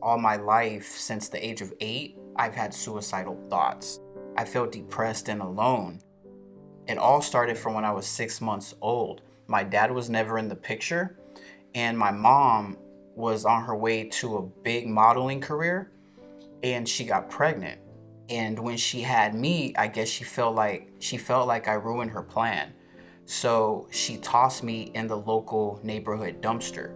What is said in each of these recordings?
All my life, since the age of 8, I've had suicidal thoughts. I felt depressed and alone. It all started from when I was 6 months old. My dad was never in the picture, and my mom was on her way to a big modeling career, and she got pregnant. And when she had me, I guess she felt like I ruined her plan. So she tossed me in the local neighborhood dumpster.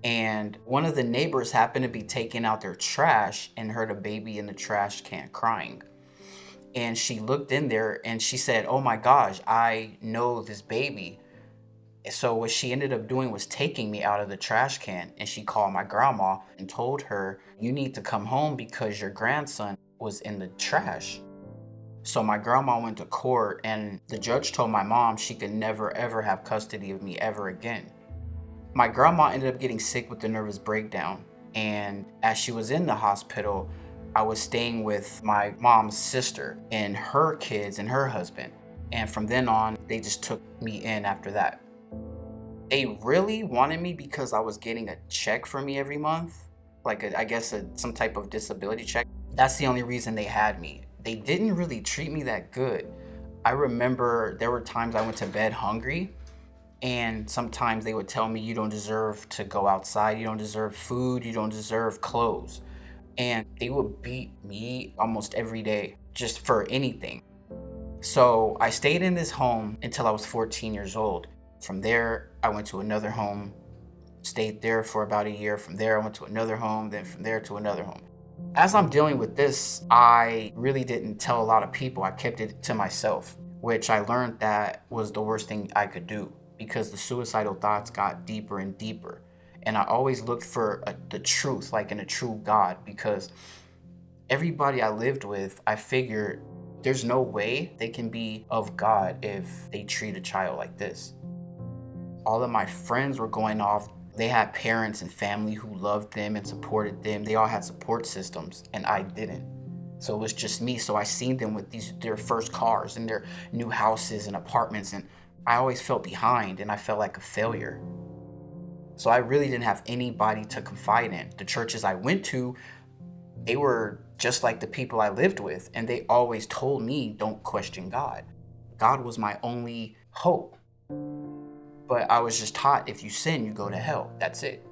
And one of the neighbors happened to be taking out their trash and heard a baby in the trash can crying. And she looked in there and she said, "Oh my gosh, I know this baby." So what she ended up doing was taking me out of the trash can, and she called my grandma and told her, "You need to come home because your grandson was in the trash." So my grandma went to court, and the judge told my mom she could never ever have custody of me ever again. My grandma ended up getting sick with a nervous breakdown, and as she was in the hospital, I was staying with my mom's sister and her kids and her husband. And from then on, they just took me in after that. They really wanted me because I was getting a check for me every month, like I guess some type of disability check. That's the only reason they had me. They didn't really treat me that good. I remember there were times I went to bed hungry, and sometimes they would tell me, "You don't deserve to go outside, you don't deserve food, you don't deserve clothes." And they would beat me almost every day just for anything. So I stayed in this home until I was 14 years old. From there, I went to another home, stayed there for about a year. From there, I went to another home, then from there to another home. As I'm dealing with this, I really didn't tell a lot of people. I kept it to myself, which I learned that was the worst thing I could do because the suicidal thoughts got deeper and deeper. And I always looked for the truth, like in a true God, because everybody I lived with, I figured there's no way they can be of God if they treat a child like this. All of my friends were going off. They had parents and family who loved them and supported them. They all had support systems, and I didn't. So it was just me. So I seen them with their first cars and their new houses and apartments, and I always felt behind and I felt like a failure. So I really didn't have anybody to confide in. The churches I went to, they were just like the people I lived with, and they always told me, "Don't question God." God was my only hope. But I was just taught if you sin, you go to hell. That's it.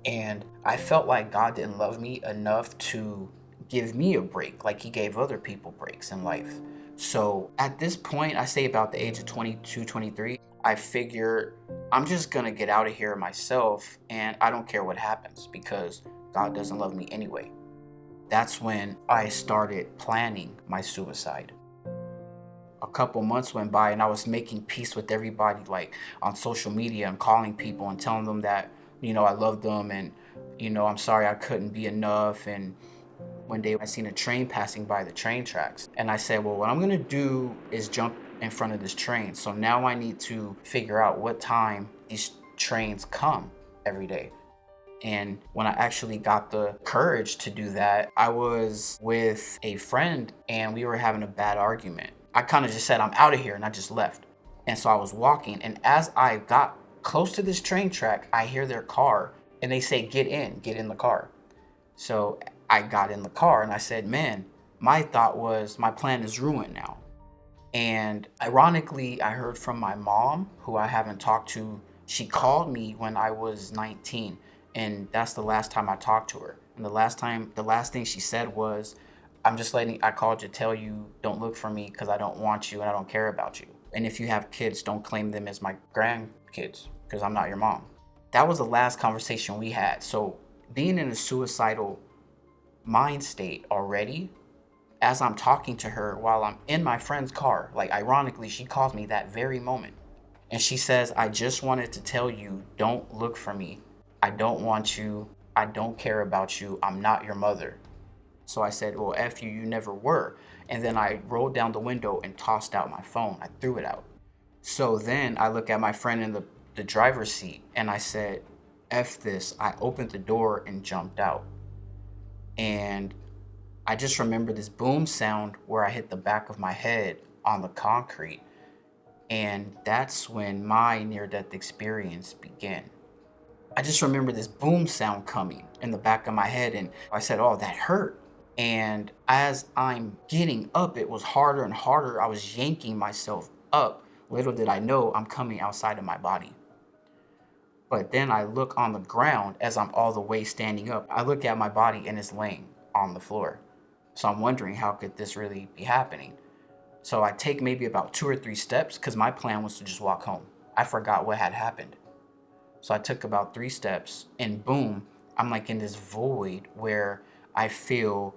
And I felt like God didn't love me enough to give me a break like he gave other people breaks in life. So at this point, I say about the age of 22, 23, I figured I'm just going to get out of here myself, and I don't care what happens because God doesn't love me anyway. That's when I started planning my suicide. A couple months went by and I was making peace with everybody, like on social media, and calling people and telling them that, I love them, and, I'm sorry I couldn't be enough. And one day I seen a train passing by the train tracks, and I said, well, what I'm gonna do is jump in front of this train. So now I need to figure out what time these trains come every day. And when I actually got the courage to do that, I was with a friend and we were having a bad argument. I kind of just said, "I'm out of here," and I just left. And so I was walking, and as I got close to this train track, I hear their car and they say, get in the car." So I got in the car and I said, "Man, my thought was my plan is ruined now." And ironically, I heard from my mom, who I haven't talked to. She called me when I was 19, and that's the last time I talked to her. And the last thing she said was, I called to tell you, don't look for me because I don't want you and I don't care about you. And if you have kids, don't claim them as my grandkids because I'm not your mom." That was the last conversation we had. So being in a suicidal mind state already, as I'm talking to her while I'm in my friend's car, like ironically, she calls me that very moment. And she says, "I just wanted to tell you, don't look for me. I don't want you. I don't care about you. I'm not your mother." So I said, "Well, F you, you never were." And then I rolled down the window and tossed out my phone. I threw it out. So then I look at my friend in the driver's seat and I said, "F this." I opened the door and jumped out. And I just remember this boom sound where I hit the back of my head on the concrete. And that's when my near-death experience began. I just remember this boom sound coming in the back of my head, and I said, oh, that hurt. And as I'm getting up, it was harder and harder. I was yanking myself up. Little did I know I'm coming outside of my body. But then I look on the ground as I'm all the way standing up. I look at my body and it's laying on the floor. So I'm wondering, how could this really be happening? So I take maybe about 2 or 3 steps because my plan was to just walk home. I forgot what had happened. So I took about 3 steps and boom, I'm like in this void where I feel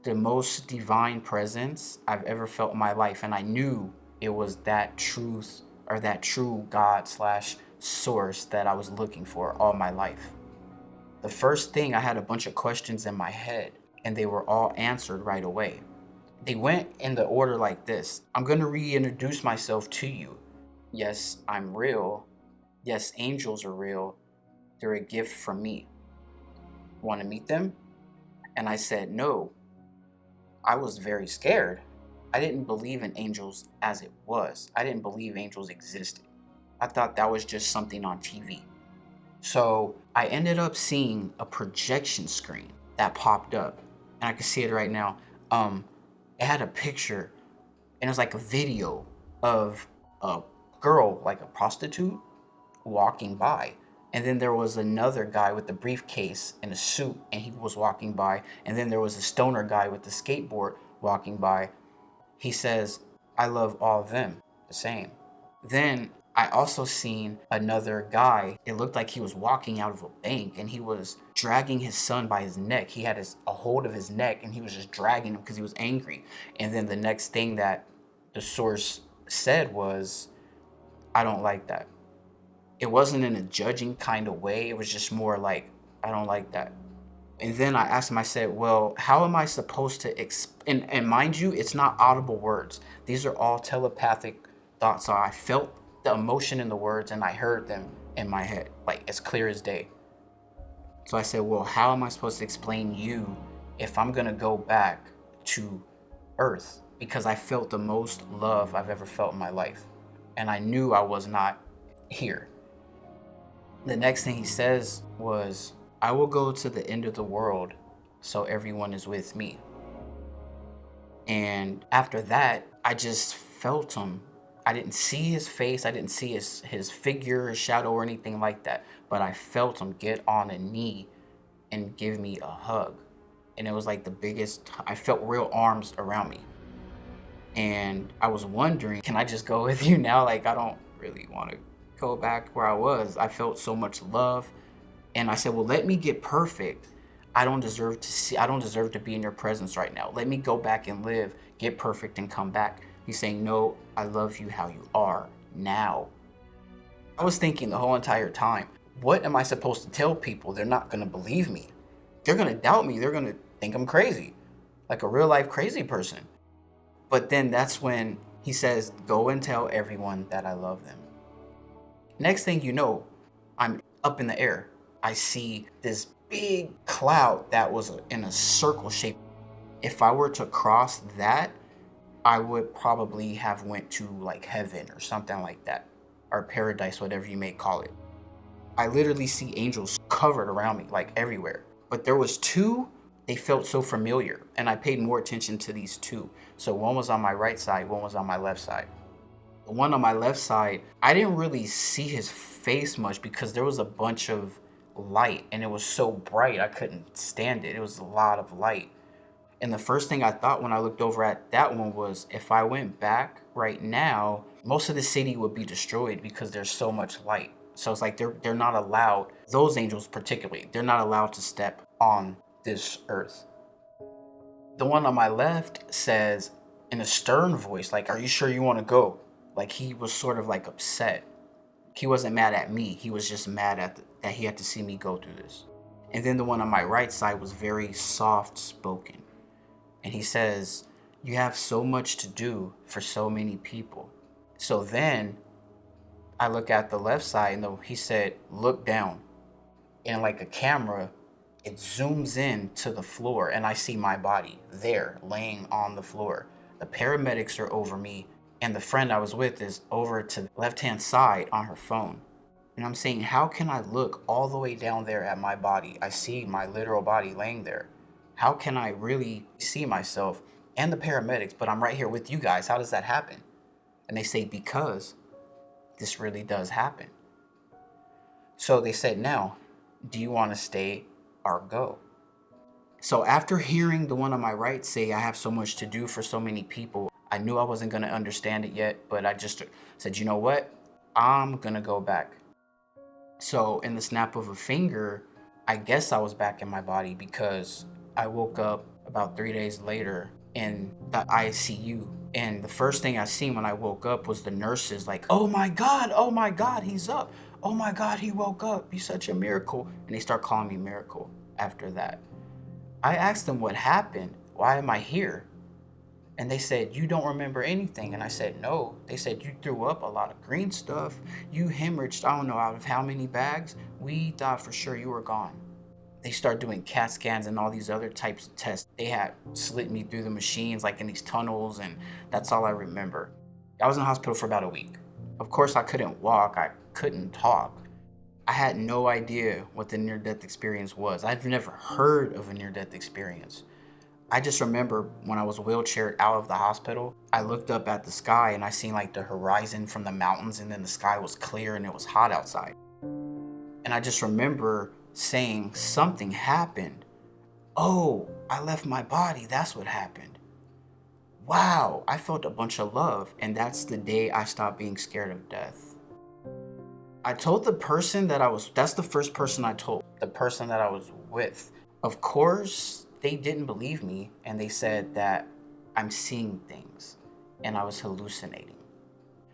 the most divine presence I've ever felt in my life. And I knew it was that truth, or that true God slash source that I was looking for all my life. The first thing, I had a bunch of questions in my head and they were all answered right away. They went in the order like this. I'm going to reintroduce myself to you. Yes, I'm real. Yes, angels are real. They're a gift from me. Want to meet them? And I said no. I was very scared. I didn't believe in angels as it was. I didn't believe angels existed. I thought that was just something on TV. So I ended up seeing a projection screen that popped up, and I can see it right now. It had a picture, and it was like a video of a girl, like a prostitute, walking by. And then there was another guy with a briefcase and a suit, and he was walking by. And then there was a stoner guy with the skateboard walking by. He says, I love all of them the same. Then I also seen another guy. It looked like he was walking out of a bank, and he was dragging his son by his neck. He had a hold of his neck, and he was just dragging him because he was angry. And then the next thing that the source said was, I don't like that. It wasn't in a judging kind of way. It was just more like, I don't like that. And then I asked him, I said, well, how am I supposed to and mind you, it's not audible words. These are all telepathic thoughts. So I felt the emotion in the words and I heard them in my head, like as clear as day. So I said, well, how am I supposed to explain you if I'm going to go back to Earth? Because I felt the most love I've ever felt in my life. And I knew I was not here. The next thing he says was, I will go to the end of the world so everyone is with me. And after that, I just felt him. I didn't see his face. I didn't see his figure, his shadow, or anything like that. But I felt him get on a knee and give me a hug. And it was like the biggest, I felt real arms around me. And I was wondering, can I just go with you now? Like, I don't really want to go back where I was. I felt so much love. And I said, well, let me get perfect. I don't deserve to be in your presence right now. Let me go back and live, get perfect, and come back. He's saying, no, I love you how you are now. I was thinking the whole entire time, what am I supposed to tell people? They're not going to believe me. They're going to doubt me. They're going to think I'm crazy, like a real life crazy person. But then that's when he says, go and tell everyone that I love them. Next thing you know, I'm up in the air. I see this big cloud that was in a circle shape. If I were to cross that, I would probably have went to like heaven or something like that, or paradise, whatever you may call it. I literally see angels covered around me, like everywhere. But there was 2, they felt so familiar, and I paid more attention to these 2. So one was on my right side, one was on my left side. The one on my left side, I didn't really see his face much because there was a bunch of light and it was so bright I couldn't stand it. It was a lot of light. And the first thing I thought when I looked over at that one was, if I went back right now, most of the city would be destroyed because there's so much light. So it's like they're not allowed, those angels particularly, they're not allowed to step on this earth. The one on my left says in a stern voice, like, are you sure you want to go? Like he was sort of like upset. He wasn't mad at me. He was just mad at that he had to see me go through this. And then the one on my right side was very soft spoken. And he says, you have so much to do for so many people. So then I look at the left side and he said, look down. And like a camera, it zooms in to the floor and I see my body there laying on the floor. The paramedics are over me and the friend I was with is over to the left-hand side on her phone. And I'm saying, how can I look all the way down there at my body? I see my literal body laying there. How can I really see myself and the paramedics, but I'm right here with you guys? How does that happen? And they say, because this really does happen. So they said, now, do you want to stay or go? So after hearing the one on my right say, I have so much to do for so many people, I knew I wasn't going to understand it yet, but I just said, you know what? I'm going to go back. So in the snap of a finger, I guess I was back in my body, because I woke up about 3 days later in the ICU. And the first thing I seen when I woke up was the nurses like, oh my God, he's up. Oh my God, he woke up. He's such a miracle. And they start calling me Miracle after that. I asked them what happened. Why am I here? And they said, you don't remember anything. And I said, no. They said, you threw up a lot of green stuff. You hemorrhaged, I don't know out of how many bags. We thought for sure you were gone. They start doing CAT scans and all these other types of tests. They had slit me through the machines, like in these tunnels, and that's all I remember. I was in the hospital for about a week. Of course, I couldn't walk. I couldn't talk. I had no idea what the near-death experience was. I've never heard of a near-death experience. I just remember when I was wheelchaired out of the hospital, I looked up at the sky and I seen like the horizon from the mountains, and then the sky was clear and it was hot outside. And I just remember saying, something happened. Oh, I left my body. That's what happened. Wow, I felt a bunch of love. And that's the day I stopped being scared of death. I told the person that's the first person I told, the person that I was with. Of course, they didn't believe me, and they said that I'm seeing things and I was hallucinating.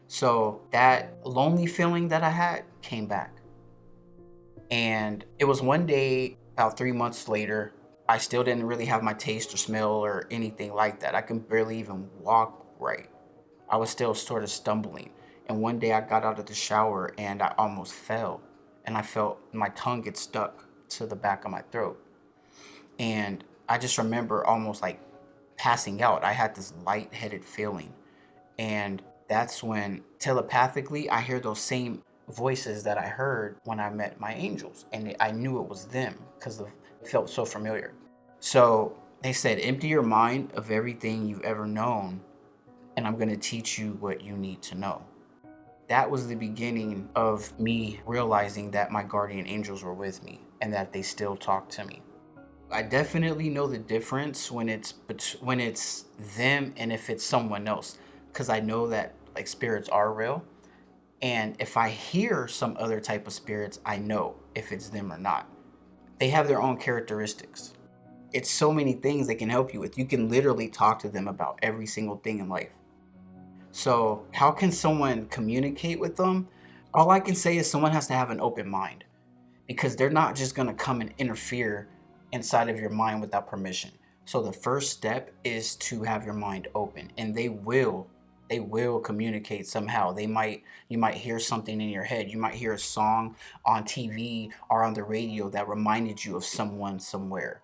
So that lonely feeling that I had came back. And it was one day, about 3 months later, I still didn't really have my taste or smell or anything like that. I can barely even walk right. I was still sort of stumbling. And one day I got out of the shower and I almost fell. And I felt my tongue get stuck to the back of my throat. And I just remember almost like passing out. I had this lightheaded feeling. And that's when telepathically I hear those same voices that I heard when I met my angels. And I knew it was them because it felt so familiar. So they said, empty your mind of everything you've ever known, and I'm going to teach you what you need to know. That was the beginning of me realizing that my guardian angels were with me and that they still talk to me. I definitely know the difference when it's them and if it's someone else, because I know that like spirits are real. And if I hear some other type of spirits, I know if it's them or not. They have their own characteristics. It's so many things they can help you with. You can literally talk to them about every single thing in life. So how can someone communicate with them? All I can say is someone has to have an open mind, because they're not just going to come and interfere inside of your mind without permission. So the first step is to have your mind open, and they will communicate somehow. You might hear something in your head. You might hear a song on TV or on the radio that reminded you of someone somewhere.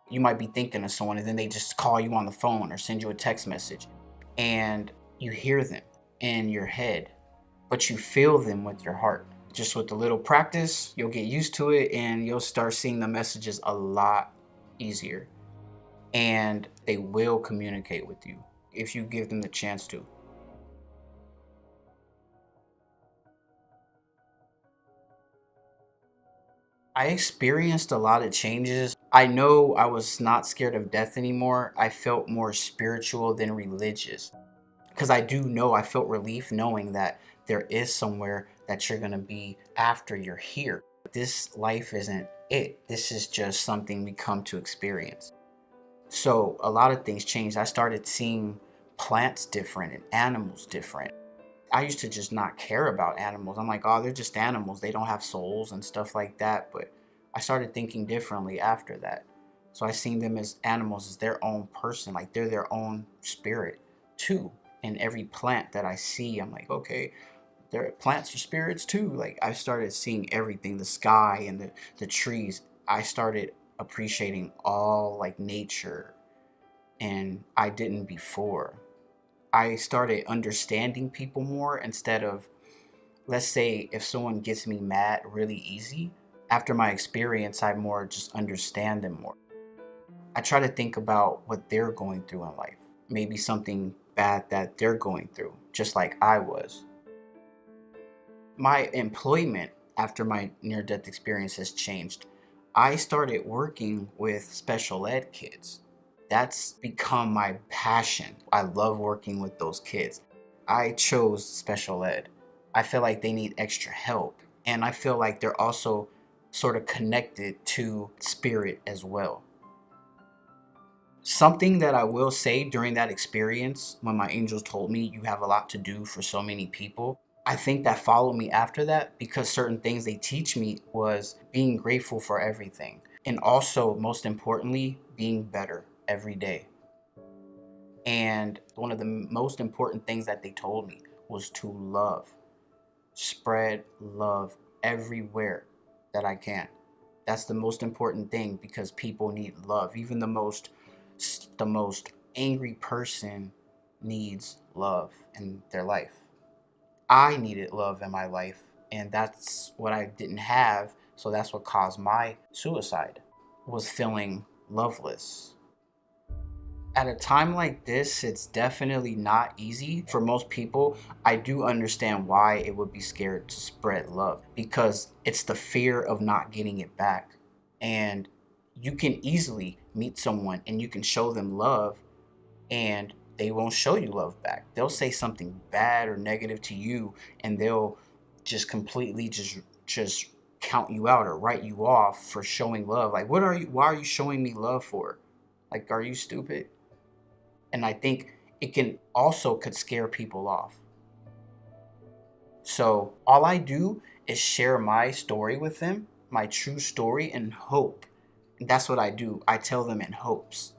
You might be thinking of someone and then they just call you on the phone or send you a text message, and you hear them in your head, but you feel them with your heart. Just with a little practice, you'll get used to it and you'll start seeing the messages a lot easier. And they will communicate with you if you give them the chance to. I experienced a lot of changes. I know I was not scared of death anymore. I felt more spiritual than religious. Because I do know I felt relief knowing that there is somewhere that you're going to be after you're here. This life isn't it. This is just something we come to experience. So a lot of things changed. I started seeing plants different and animals different. I used to just not care about animals. I'm like, oh, they're just animals. They don't have souls and stuff like that. But I started thinking differently after that. So I seen them as animals, as their own person, like they're their own spirit too. And every plant that I see, I'm like, okay, there plants are spirits too. Like I started seeing everything, the sky and the trees. I started appreciating all like nature, and I didn't before. I started understanding people more instead of Let's say if someone gets me mad really easy, after my experience, I more just understand them more. I try to think about what they're going through in life, maybe something bad that they're going through, just like I was. My employment after my near death experience has changed. I started working with special ed kids. That's become my passion. I love working with those kids. I chose special ed. I feel like they need extra help. And I feel like they're also sort of connected to spirit as well. Something that I will say during that experience, when my angels told me you have a lot to do for so many people, I think that followed me after that because certain things they teach me was being grateful for everything. And also, most importantly, being better every day. And one of the most important things that they told me was to love, spread love everywhere that I can. That's the most important thing because people need love. Even the most angry person needs love in their life. I needed love in my life, and that's what I didn't have. So that's what caused my suicide, was feeling loveless. At a time like this, it's definitely not easy for most people. I do understand why it would be scared to spread love because it's the fear of not getting it back. And you can easily meet someone and you can show them love and they won't show you love back. They'll say something bad or negative to you and they'll just completely just count you out or write you off for showing love. Like, why are you showing me love for? Like, are you stupid? And I think it can also could scare people off. So all I do is share my story with them, my true story, and hope. And that's what I do. I tell them in hopes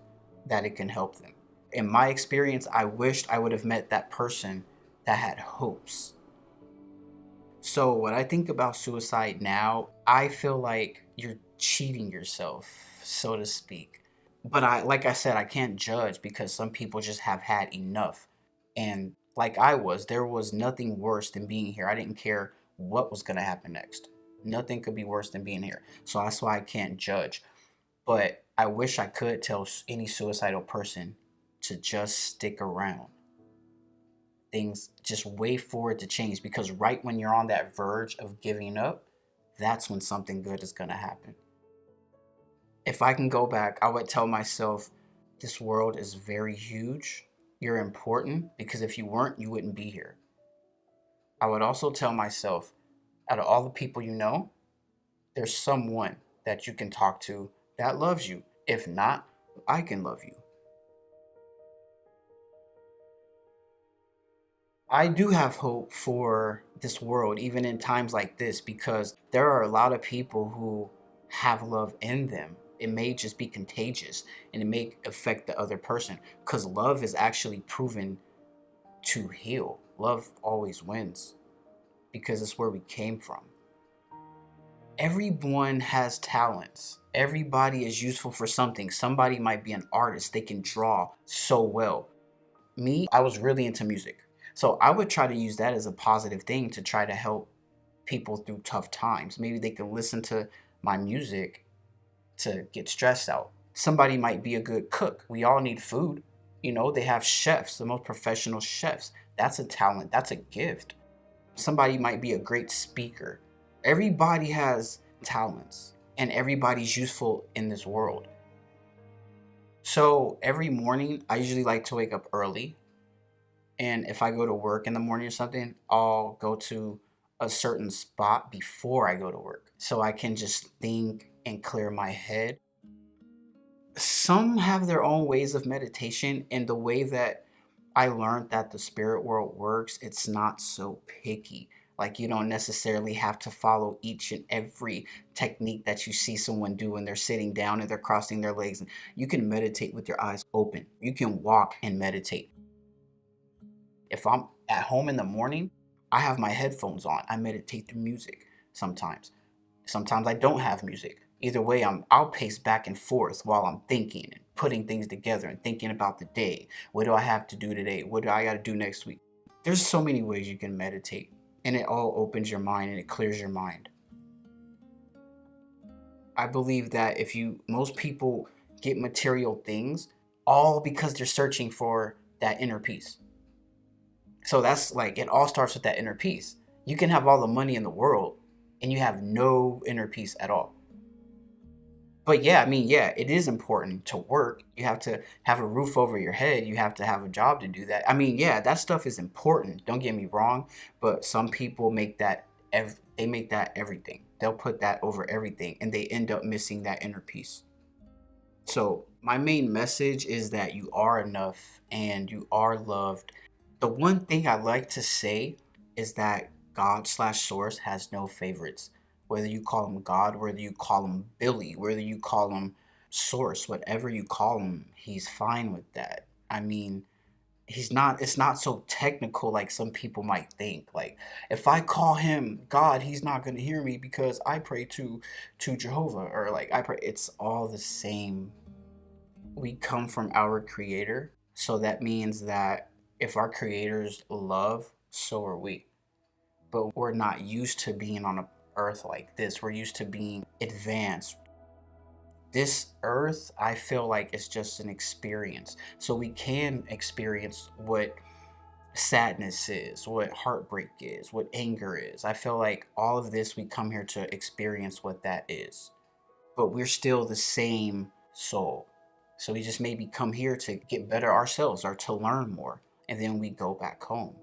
that it can help them. In my experience, I wished I would have met that person that had hopes. So when I think about suicide now, I feel like you're cheating yourself, so to speak. But like I said, I can't judge because some people just have had enough. And like I was, there was nothing worse than being here. I didn't care what was going to happen next. Nothing could be worse than being here. So that's why I can't judge. But I wish I could tell any suicidal person to just stick around. Things, just wait for it to change because right when you're on that verge of giving up, that's when something good is going to happen. If I can go back, I would tell myself this world is very huge. You're important because if you weren't, you wouldn't be here. I would also tell myself, out of all the people you know, there's someone that you can talk to that loves you. If not, I can love you. I do have hope for this world, even in times like this, because there are a lot of people who have love in them. It may just be contagious and it may affect the other person because love is actually proven to heal. Love always wins because it's where we came from. Everyone has talents. Everybody is useful for something. Somebody might be an artist, they can draw so well. Me, I was really into music. So I would try to use that as a positive thing to try to help people through tough times. Maybe they can listen to my music to get stressed out. Somebody might be a good cook. We all need food. They have chefs, the most professional chefs. That's a talent, that's a gift. Somebody might be a great speaker. Everybody has talents and everybody's useful in this world. So every morning, I usually like to wake up early. And if I go to work in the morning or something, I'll go to a certain spot before I go to work so I can just think and clear my head. Some have their own ways of meditation, and the way that I learned that the spirit world works, it's not so picky. Like, you don't necessarily have to follow each and every technique that you see someone do when they're sitting down and they're crossing their legs. You can meditate with your eyes open. You can walk and meditate. If I'm at home in the morning, I have my headphones on. I meditate through music sometimes. Sometimes I don't have music. Either way, I'll pace back and forth while I'm thinking and putting things together and thinking about the day. What do I have to do today? What do I got to do next week? There's so many ways you can meditate. and it all opens your mind and it clears your mind. I believe that most people get material things all because they're searching for that inner peace. So that's like, it all starts with that inner peace. You can have all the money in the world and you have no inner peace at all. But yeah, I mean, yeah, it is important to work. You have to have a roof over your head. You have to have a job to do that. I mean, yeah, that stuff is important. Don't get me wrong, but some people make that they make that everything. They'll put that over everything and they end up missing that inner peace. So, my main message is that you are enough and you are loved. The one thing I like to say is that God/source has no favorites. Whether you call him God, whether you call him Billy, whether you call him source, whatever you call him, he's fine with that. I mean, it's not so technical like some people might think. Like, if I call him God, he's not going to hear me because I pray to Jehovah, or like I pray. It's all the same. We come from our creator, so that means that if our creator's love, so are we. But we're not used to being on a earth like this. We're used to being advanced. This earth, I feel like, is just an experience. So we can experience what sadness is, what heartbreak is, what anger is. I feel like all of this, we come here to experience what that is. But we're still the same soul. So we just maybe come here to get better ourselves or to learn more. And then we go back home.